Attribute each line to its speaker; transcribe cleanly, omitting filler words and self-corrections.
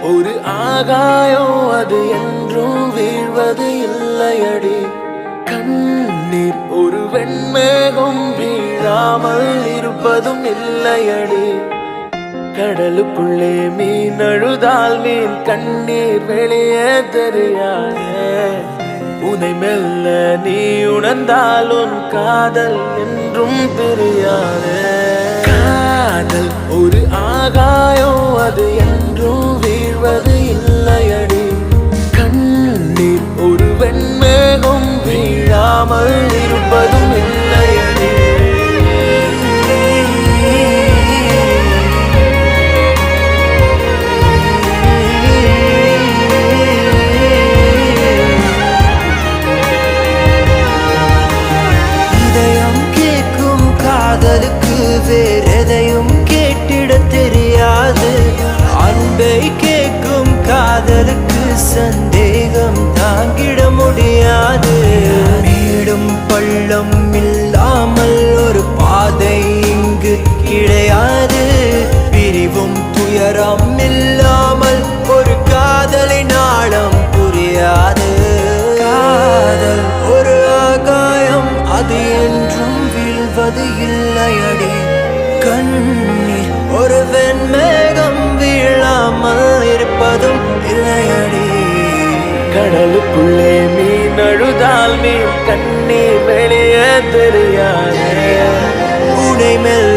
Speaker 1: ஒரு ஆகாயம் அது என்றும் வீழ்வது இல்லையடி. கண்ணீர் ஒரு வெண்மேகம் வீழாமல் இருப்பதும் இல்லையடி. கடலுக்குள்ளே மீன் அழுதால் மீன் கண்ணீர் வெளியே தெரியாது. உனை மெல்ல நீ உணர்ந்தால் உன் காதல் என்றும் தெரியாது. காதல் ஒரு ஆகாயம் அது என்றும் வீழ்வது இல்லையடி. கண்ணீர் ஒரு வெண்மேகம் வீழாமல் இருப்பதும் இல்லையடி.
Speaker 2: காதலுக்கு வேறெதையும் கேட்டிட தெரியாது. அன்பை கேட்கும் காதலுக்கு சந்தேகம் தாங்கிட முடியாது. மேடும் பள்ளம் இல்லாமல் ஒரு பாதை இங்கு கிடையாது. பிரிவும் துயரம் இல்லாமல் ஒரு காதலின் ஆழம் புரியாது. காதல் ஒரு ஆகாயம் அது என்றும் வீழ்வது இல்லையடி. கண்ணீர் ஒரு வெண்மேகம் வீழாமல் இருப்பதும் இல்லையடி.
Speaker 1: கடலுக்குள்ளே மீன் அழுதால் மீன் கண்ணீர் வெளியே தெரியாது.
Speaker 2: உனை மெல்ல